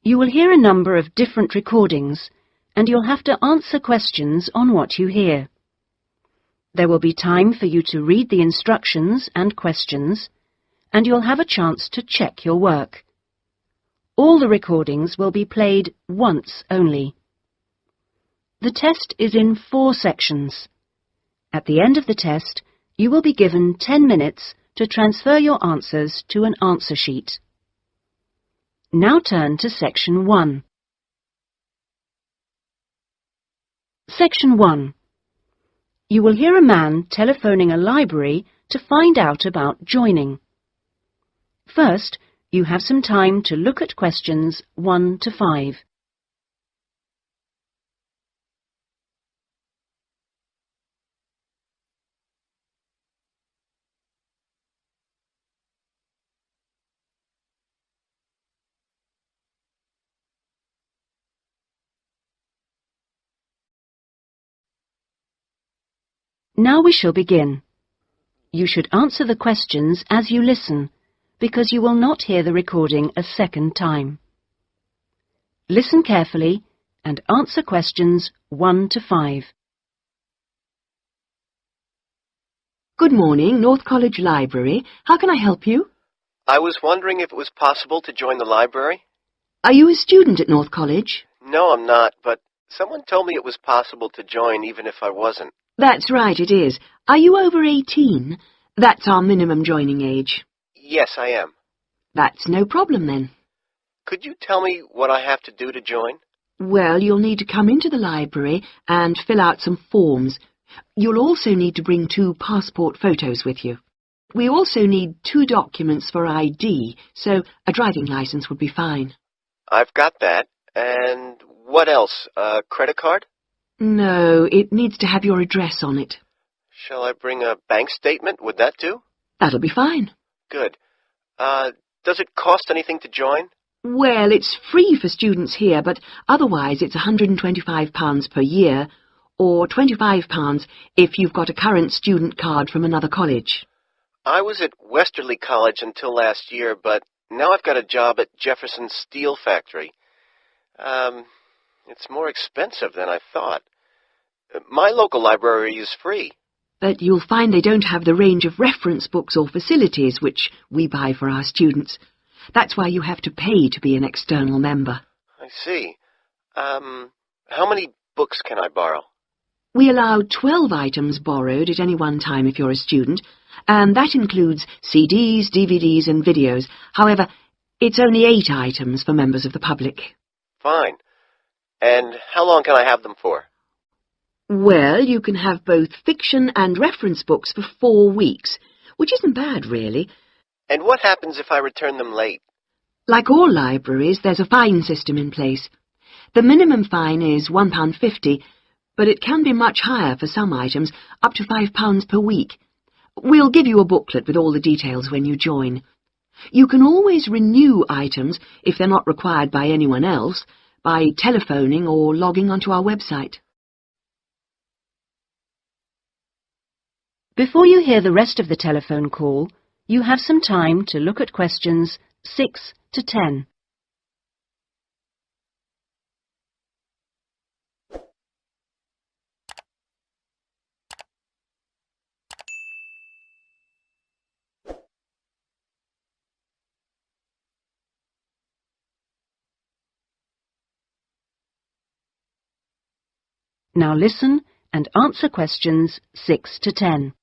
You will hear a number of different recordings, and you'll have to answer questions on what you hear. There will be time for you to read the instructions and questions, and you'll have a chance to check your work. All the recordings will be played once only. The test is in 4 sections. At the end of the test, you will be given 10 minutes to transfer your answers to an answer sheet. Now turn to Section 1. Section 1. You will hear a man telephoning a library to find out about joining. First, you have some time to look at questions 1 to 5. Now we shall begin. You should answer the questions as you listen, because you will not hear the recording a second time. Listen carefully and answer questions 1 to 5. Good morning, North College Library. How can I help you? I was wondering if it was possible to join the library. Are you a student at North College? No, I'm not, but someone told me it was possible to join even if I wasn't. That's right, it is. Are you over 18? That's our minimum joining age. Yes, I am. That's no problem then. Could you tell me what I have to do to join? Well, you'll need to come into the library and fill out some forms. You'll also need to bring 2 passport photos with you. We also need 2 documents for ID, so a driving license would be fine. I've got that. And what else? A credit card? No, it needs to have your address on it. Shall I bring a bank statement? Would that do? That'll be fine. Good. Does it cost anything to join? Well, it's free for students here, but otherwise it's £125 per year, or £25 if you've got a current student card from another college. I was at Westerly College until last year, but now I've got a job at Jefferson Steel Factory. It's more expensive than I thought. My local library is free. But you'll find they don't have the range of reference books or facilities which we buy for our students. That's why you have to pay to be an external member. I see. How many books can I borrow? We allow 12 items borrowed at any one time if you're a student, and that includes CDs, DVDs and videos. However, it's only 8 items for members of the public. Fine. And how long can I have them for? Well, you can have both fiction and reference books for 4 weeks, which isn't bad, really. And what happens if I return them late? Like all libraries, there's a fine system in place. The minimum fine is £1.50, but it can be much higher for some items, up to £5 per week. We'll give you a booklet with all the details when you join. You can always renew items, if they're not required by anyone else, by telephoning or logging onto our website. Before you hear the rest of the telephone call, you have some time to look at questions 6 to 10. Now listen and answer questions 6 to 10.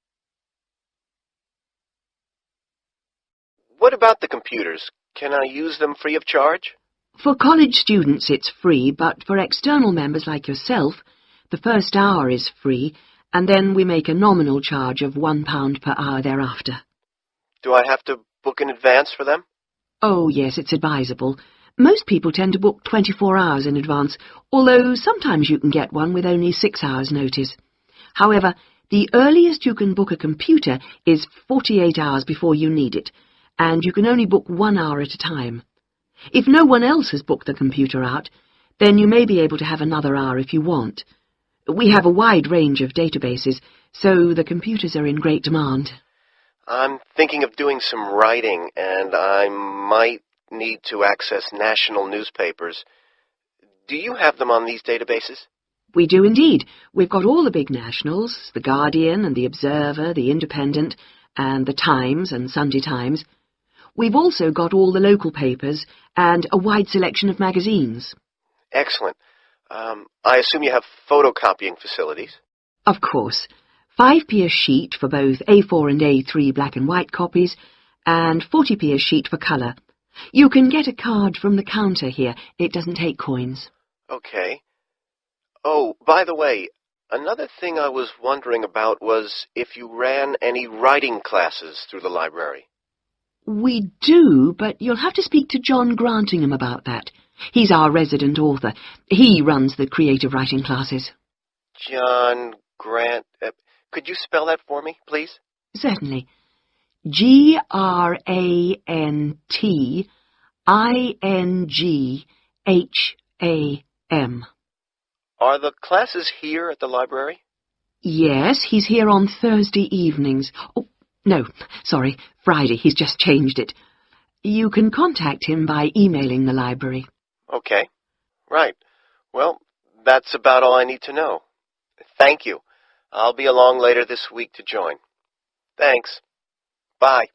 What about the computers? Can I use them free of charge? For college students it's free, but for external members like yourself, the first hour is free, and then we make a nominal charge of £1 per hour thereafter. Do I have to book in advance for them? Oh, yes, it's advisable. Most people tend to book 24 hours in advance, although sometimes you can get one with only 6 hours' notice. However, the earliest you can book a computer is 48 hours before you need it, and you can only book 1 hour at a time. If no one else has booked the computer out, then you may be able to have another hour if you want. We have a wide range of databases, so the computers are in great demand. I'm thinking of doing some writing, and I might need to access national newspapers. Do you have them on these databases? We do indeed. We've got all the big nationals, The Guardian and The Observer, The Independent, and The Times and Sunday Times. We've also got all the local papers and a wide selection of magazines. Excellent. I assume you have photocopying facilities? Of course. 5p a sheet for both A4 and A3 black and white copies, and 40p a sheet for colour. You can get a card from the counter here. It doesn't take coins. Okay. Oh, by the way, another thing I was wondering about was if you ran any writing classes through the library. We do, but you'll have to speak to John Grantingham about that. He's our resident author. He runs the creative writing classes. John Grant... could you spell that for me, please? Certainly. Grantingham. Are the classes here at the library? Yes, he's here on Thursday evenings. Oh, no, sorry, Friday. He's just changed it. You can contact him by emailing the library. Okay. Right. Well, that's about all I need to know. Thank you. I'll be along later this week to join. Thanks. Bye.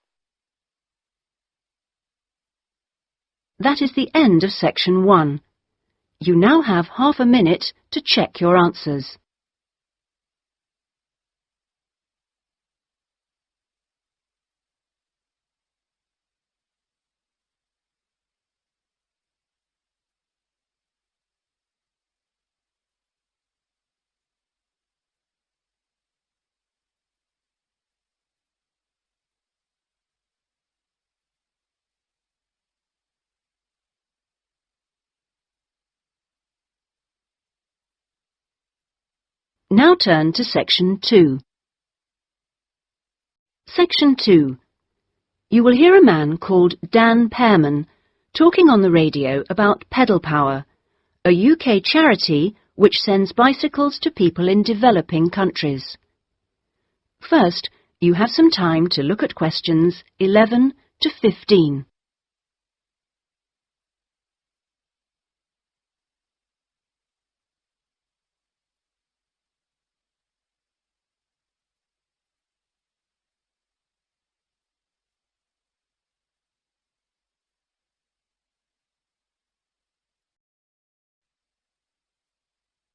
That is the end of section 1. You now have half a minute to check your answers. Now turn to section 2. Section 2. You will hear a man called Dan Pearman talking on the radio about Pedal Power, a UK charity which sends bicycles to people in developing countries. First, you have some time to look at questions 11 to 15.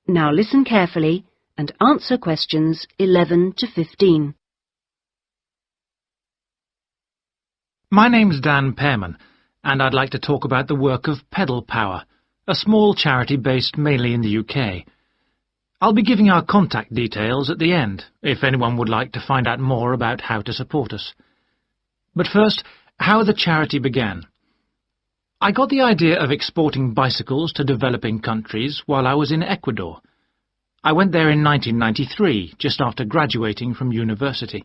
Now listen carefully and answer questions 11 to 15. My name's Dan Pearman, and I'd like to talk about the work of Pedal Power, a small charity based mainly in the UK. I'll be giving our contact details at the end, if anyone would like to find out more about how to support us. But first, how the charity began. I got the idea of exporting bicycles to developing countries while I was in Ecuador. I went there in 1993, just after graduating from university.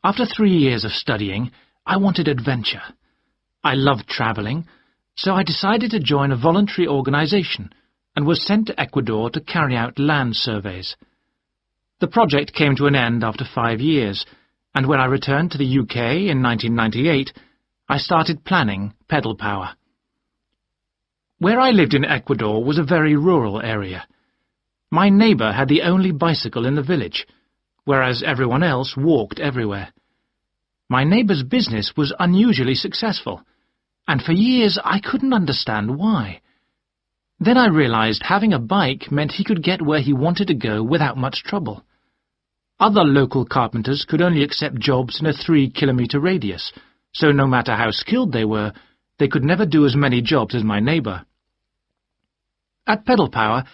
After 3 years of studying, I wanted adventure. I loved travelling, so I decided to join a voluntary organisation and was sent to Ecuador to carry out land surveys. The project came to an end after 5 years, and when I returned to the UK in 1998, I started planning Pedal Power. Where I lived in Ecuador was a very rural area. My neighbour had the only bicycle in the village, whereas everyone else walked everywhere. My neighbour's business was unusually successful, and for years I couldn't understand why. Then I realised having a bike meant he could get where he wanted to go without much trouble. Other local carpenters could only accept jobs in a 3-kilometre radius, so no matter how skilled they were, they could never do as many jobs as my neighbour. At Pedal Power,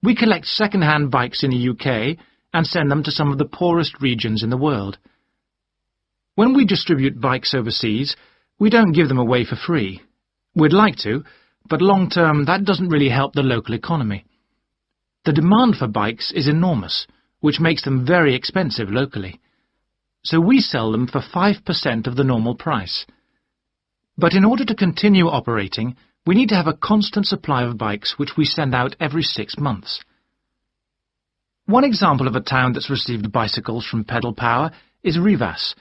we collect second-hand bikes in the UK and send them to some of the poorest regions in the world. When we distribute bikes overseas, we don't give them away for free. We'd like to, but long-term that doesn't really help the local economy. The demand for bikes is enormous, which makes them very expensive locally. So we sell them for 5% of the normal price. But in order to continue operating, we need to have a constant supply of bikes which we send out every 6 months. One example of a town that's received bicycles from Pedal Power is Rivas.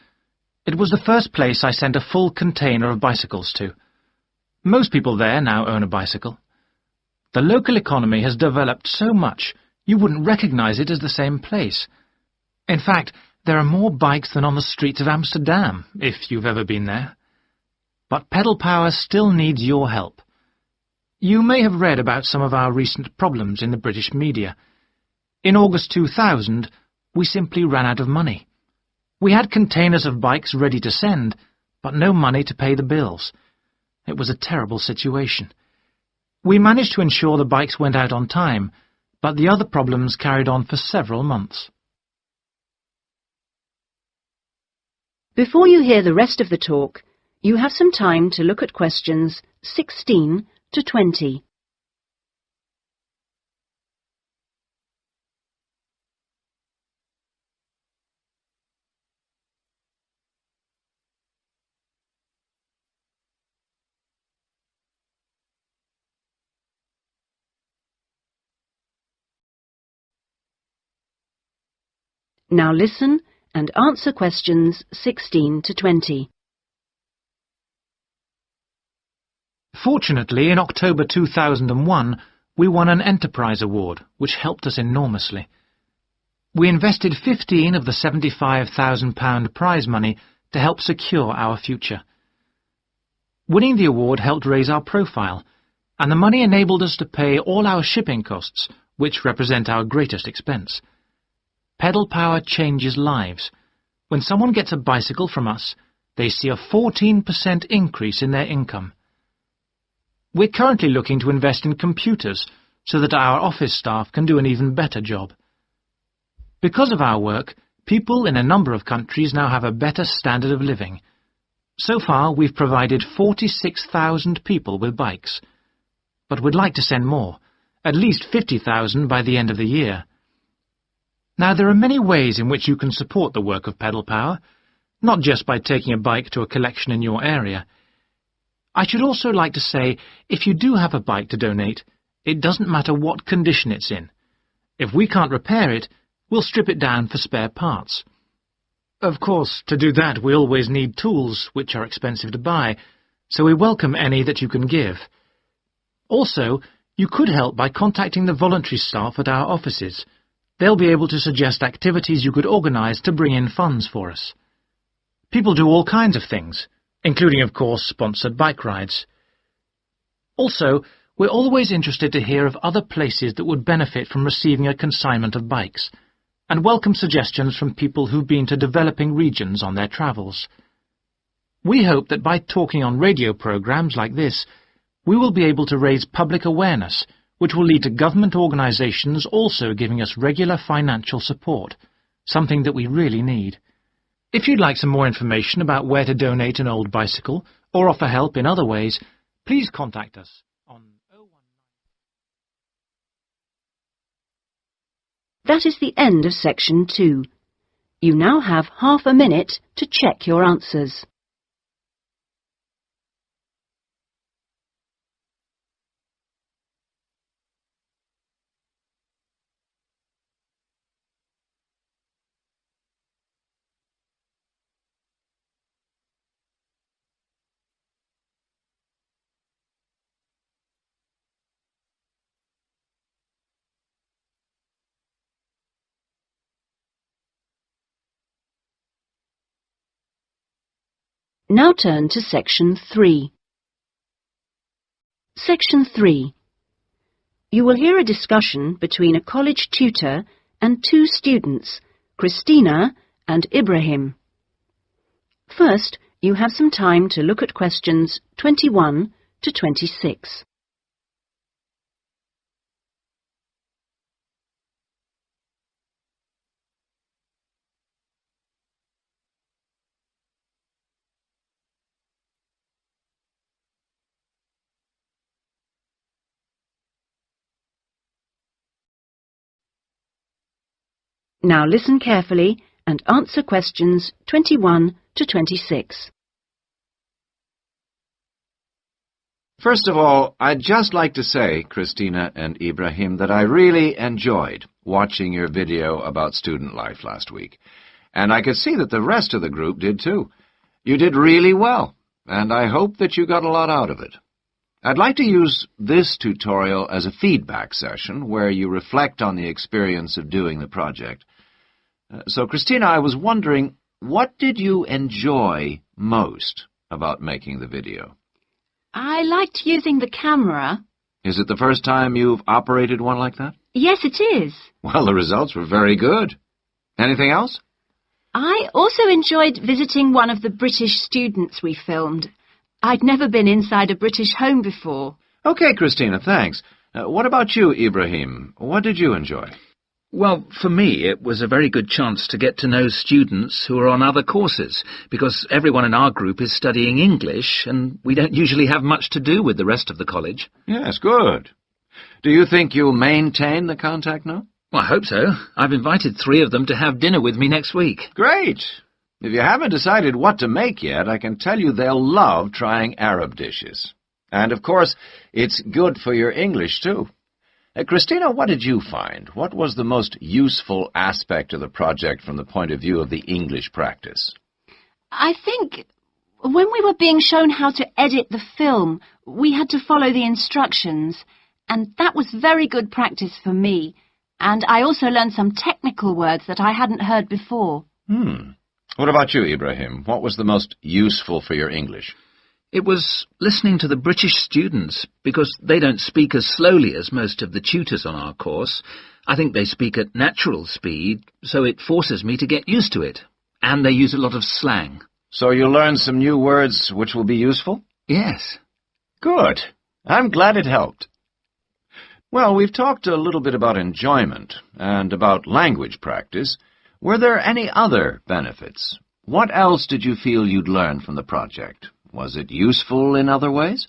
It was the first place I sent a full container of bicycles to. Most people there now own a bicycle. The local economy has developed so much you wouldn't recognize it as the same place. In fact, there are more bikes than on the streets of Amsterdam, if you've ever been there. But Pedal Power still needs your help. You may have read about some of our recent problems in the British media. In August 2000, we simply ran out of money. We had containers of bikes ready to send, but no money to pay the bills. It was a terrible situation. We managed to ensure the bikes went out on time, but the other problems carried on for several months. Before you hear the rest of the talk, you have some time to look at questions 16 to 20. Now listen and answer questions 16 to 20. Fortunately, in October 2001, we won an Enterprise Award, which helped us enormously. We invested 15 of the £75,000 prize money to help secure our future. Winning the award helped raise our profile, and the money enabled us to pay all our shipping costs, which represent our greatest expense. Pedal Power changes lives. When someone gets a bicycle from us, they see a 14% increase in their income. We're currently looking to invest in computers so that our office staff can do an even better job. Because of our work, people in a number of countries now have a better standard of living. So far, we've provided 46,000 people with bikes. But we'd like to send more, at least 50,000 by the end of the year. Now, there are many ways in which you can support the work of Pedal Power, not just by taking a bike to a collection in your area. I should also like to say, if you do have a bike to donate, it doesn't matter what condition it's in. If we can't repair it, we'll strip it down for spare parts. Of course, to do that we always need tools, which are expensive to buy, so we welcome any that you can give. Also, you could help by contacting the voluntary staff at our offices. They'll be able to suggest activities you could organise to bring in funds for us. People do all kinds of things, including, of course, sponsored bike rides. Also, we're always interested to hear of other places that would benefit from receiving a consignment of bikes, and welcome suggestions from people who've been to developing regions on their travels. We hope that by talking on radio programmes like this, we will be able to raise public awareness, which will lead to government organisations also giving us regular financial support, something that we really need. If you'd like some more information about where to donate an old bicycle or offer help in other ways, please contact us on 019. That is the end of section 2. You now have half a minute to check your answers. Now turn to section 3. Section 3. You will hear a discussion between a college tutor and two students, Christina and Ibrahim. First, you have some time to look at questions 21 to 26. Now listen carefully and answer questions 21 to 26. First of all, I'd just like to say, Christina and Ibrahim, that I really enjoyed watching your video about student life last week. And I could see that the rest of the group did too. You did really well, and I hope that you got a lot out of it. I'd like to use this tutorial as a feedback session where you reflect on the experience of doing the project. So, Christina, I was wondering, what did you enjoy most about making the video? I liked using the camera. Is it the first time you've operated one like that? Yes, it is. Well, the results were very good. Anything else? I also enjoyed visiting one of the British students we filmed. I'd never been inside a British home before. Okay, Christina, thanks. What about you, Ibrahim? What did you enjoy? Well, for me, it was a very good chance to get to know students who are on other courses, because everyone in our group is studying English, and we don't usually have much to do with the rest of the college. Yes, good. Do you think you'll maintain the contact now? Well, I hope so. I've invited 3 of them to have dinner with me next week. Great. If you haven't decided what to make yet, I can tell you they'll love trying Arab dishes. And, of course, it's good for your English, too. Christina, what did you find? What was the most useful aspect of the project from the point of view of the English practice? I think when we were being shown how to edit the film, we had to follow the instructions, and that was very good practice for me. And I also learned some technical words that I hadn't heard before. What about you, Ibrahim? What was the most useful for your English? It was listening to the British students, because they don't speak as slowly as most of the tutors on our course. I think they speak at natural speed, so it forces me to get used to it. And they use a lot of slang. So you learned some new words which will be useful? Yes. Good. I'm glad it helped. Well, we've talked a little bit about enjoyment and about language practice. Were there any other benefits? What else did you feel you'd learned from the project? Was it useful in other ways?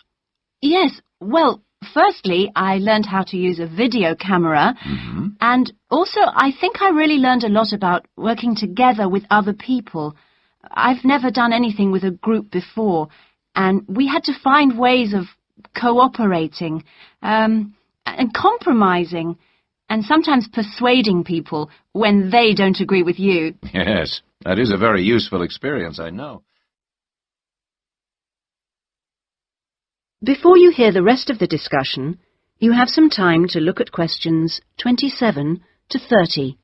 Yes, well, firstly, I learned how to use a video camera, and also I think I really learned a lot about working together with other people. I've never done anything with a group before, and we had to find ways of cooperating, and compromising, and sometimes persuading people when they don't agree with you. Yes, that is a very useful experience, I know. Before you hear the rest of the discussion, you have some time to look at questions 27 to 30.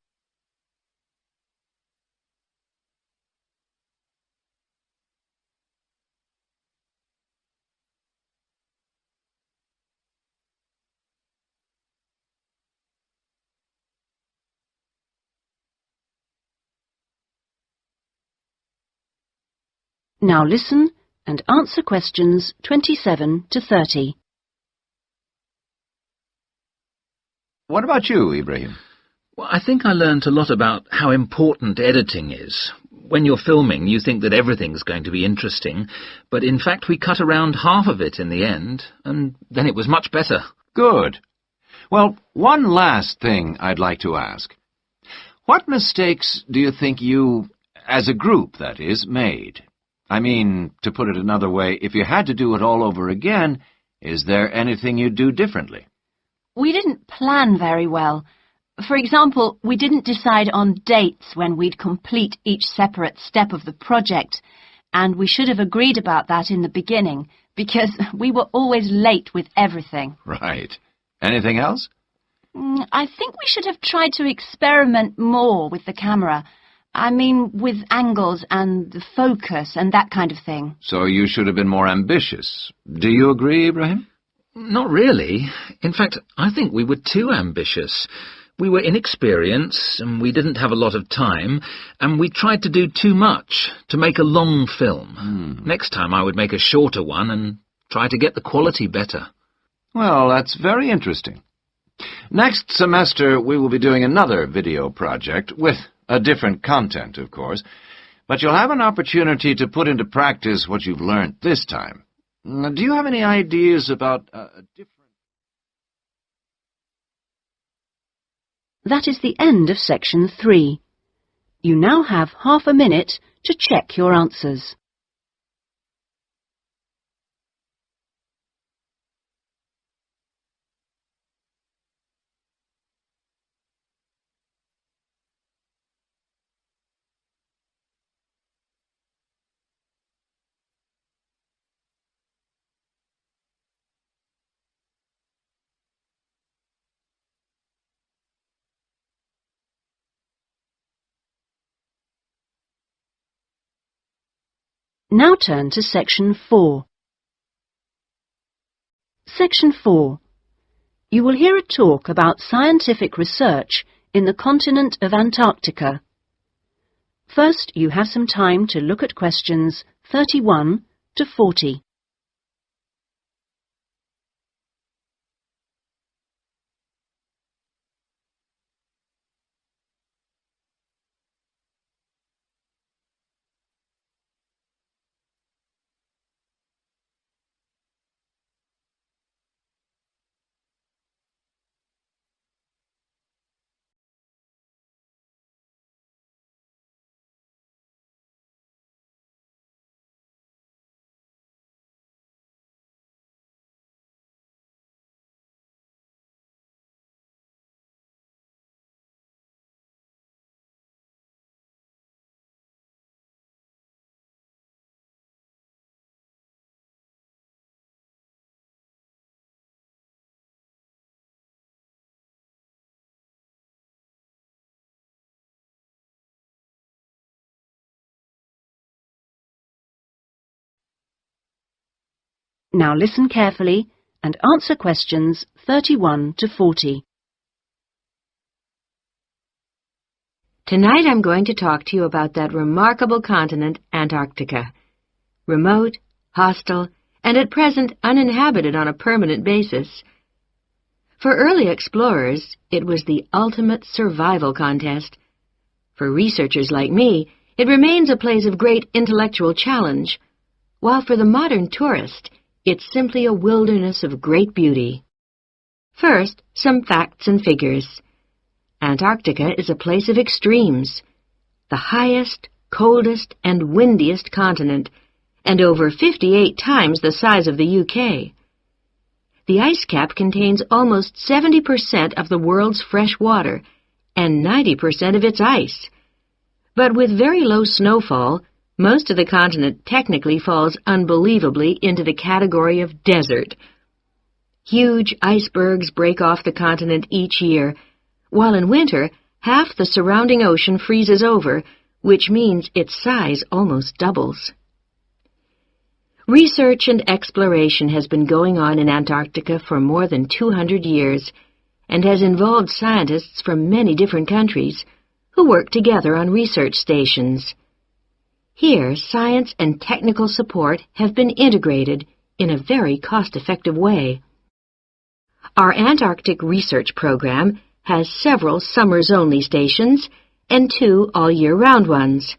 Now listen and answer questions 27 to 30. What about you, Ibrahim? Well, I think I learnt a lot about how important editing is. When you're filming, you think that everything's going to be interesting, but in fact we cut around half of it in the end, and then it was much better. Good. Well, one last thing I'd like to ask. What mistakes do you think you, as a group, that is, made? I mean, to put it another way, if you had to do it all over again, is there anything you'd do differently? We didn't plan very well. For example, we didn't decide on dates when we'd complete each separate step of the project, and we should have agreed about that in the beginning, because we were always late with everything. Right. Anything else? I think we should have tried to experiment more with the camera. I mean, with angles and the focus and that kind of thing. So you should have been more ambitious. Do you agree, Ibrahim? Not really. In fact, I think we were too ambitious. We were inexperienced, and we didn't have a lot of time, and we tried to do too much, to make a long film. Next time I would make a shorter one and try to get the quality better. Well, that's very interesting. Next semester we will be doing another video project with a different content, of course, but you'll have an opportunity to put into practice what you've learned this time. Do you have any ideas about a different... That is the end of section 3. You now have half a minute to check your answers. Now turn to Section 4. Section 4. You will hear a talk about scientific research in the continent of Antarctica. First, you have some time to look at questions 31 to 40. Now listen carefully and answer questions 31 to 40. Tonight I'm going to talk to you about that remarkable continent, Antarctica. Remote, hostile, and at present uninhabited on a permanent basis. For early explorers, it was the ultimate survival contest. For researchers like me, it remains a place of great intellectual challenge, while for the modern tourist, it's simply a wilderness of great beauty. First, some facts and figures. Antarctica is a place of extremes, the highest, coldest, and windiest continent, and over 58 times the size of the UK. The ice cap contains almost 70% of the world's fresh water and 90% of its ice. But with very low snowfall, most of the continent technically falls unbelievably into the category of desert. Huge icebergs break off the continent each year, while in winter, half the surrounding ocean freezes over, which means its size almost doubles. Research and exploration has been going on in Antarctica for more than 200 years and has involved scientists from many different countries who work together on research stations. Here, science and technical support have been integrated in a very cost-effective way. Our Antarctic research program has several summers-only stations and 2 all-year-round ones.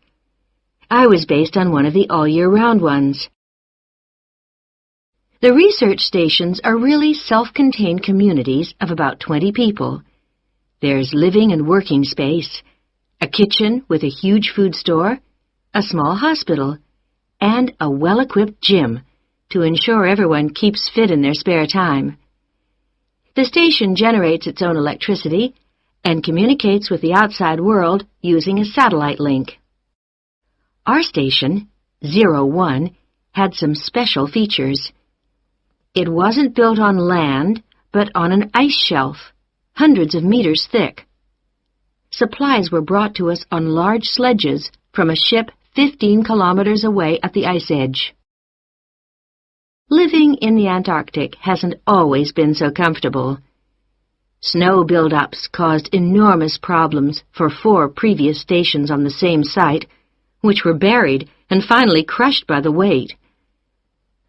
I was based on one of the all-year-round ones. The research stations are really self-contained communities of about 20 people. There's living and working space, a kitchen with a huge food store, a small hospital, and a well-equipped gym to ensure everyone keeps fit in their spare time. The station generates its own electricity and communicates with the outside world using a satellite link. Our station, 01, had some special features. It wasn't built on land, but on an ice shelf, hundreds of meters thick. Supplies were brought to us on large sledges from a ship 15 kilometers away at the ice edge. Living in the Antarctic hasn't always been so comfortable. Snow buildups caused enormous problems for 4 previous stations on the same site, which were buried and finally crushed by the weight.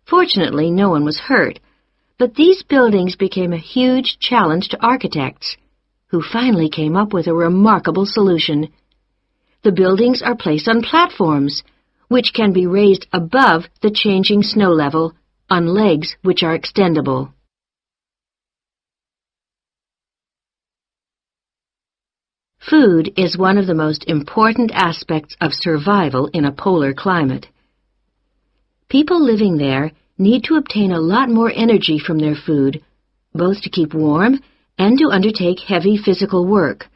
Fortunately, no one was hurt, but these buildings became a huge challenge to architects, who finally came up with a remarkable solution. The buildings are placed on platforms, which can be raised above the changing snow level on legs which are extendable. Food is one of the most important aspects of survival in a polar climate. People living there need to obtain a lot more energy from their food, both to keep warm and to undertake heavy physical work.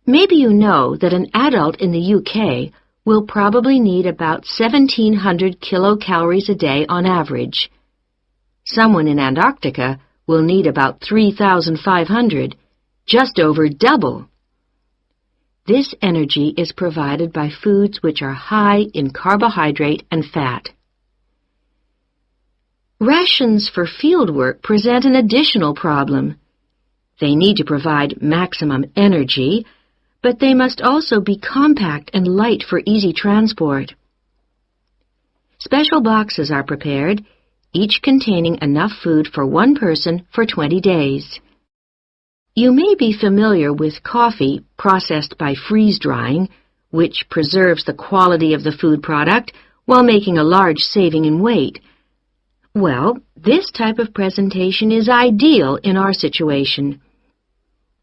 Maybe you know that an adult in the UK will probably need about 1,700 kilocalories a day on average. Someone in Antarctica will need about 3,500, just over double. This energy is provided by foods which are high in carbohydrate and fat. Rations for fieldwork present an additional problem. They need to provide maximum energy, but they must also be compact and light for easy transport. Special boxes are prepared, each containing enough food for one person for 20 days. You may be familiar with coffee processed by freeze-drying, which preserves the quality of the food product while making a large saving in weight. Well, this type of presentation is ideal in our situation.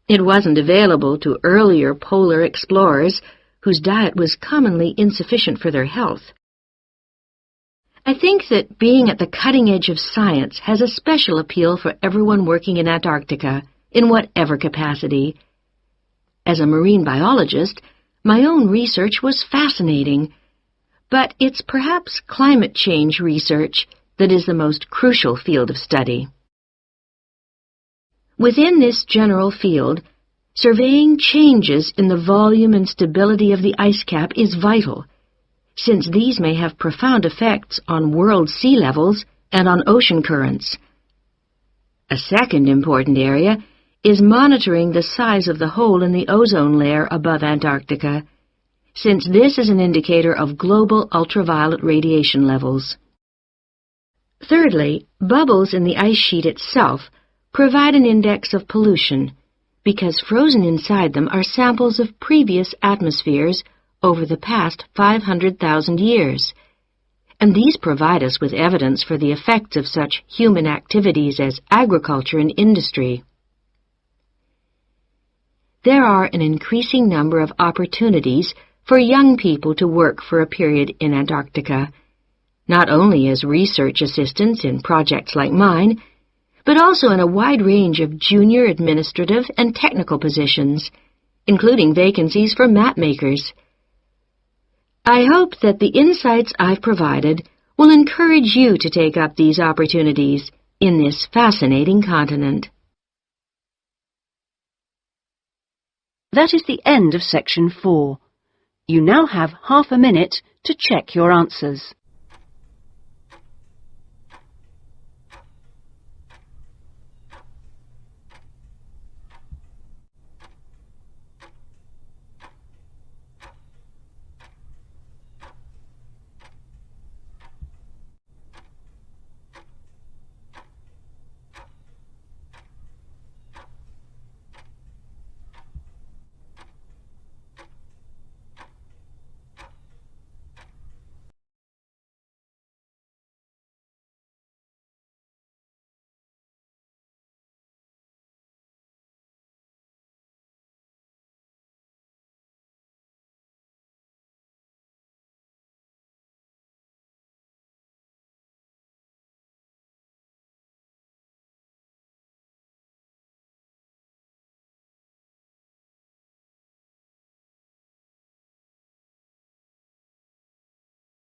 It wasn't available to earlier polar explorers whose diet was commonly insufficient for their health. I think that being at the cutting edge of science has a special appeal for everyone working in Antarctica, in whatever capacity. As a marine biologist, my own research was fascinating, but it's perhaps climate change research that is the most crucial field of study. Within this general field, surveying changes in the volume and stability of the ice cap is vital, since these may have profound effects on world sea levels and on ocean currents. A second important area is monitoring the size of the hole in the ozone layer above Antarctica, since this is an indicator of global ultraviolet radiation levels. Thirdly, bubbles in the ice sheet itself provide an index of pollution, because frozen inside them are samples of previous atmospheres over the past 500,000 years, and these provide us with evidence for the effects of such human activities as agriculture and industry. There are an increasing number of opportunities for young people to work for a period in Antarctica, not only as research assistants in projects like mine, but also in a wide range of junior administrative and technical positions, including vacancies for map makers. I hope that the insights I've provided will encourage you to take up these opportunities in this fascinating continent. That is the end of Section 4. You now have half a minute to check your answers.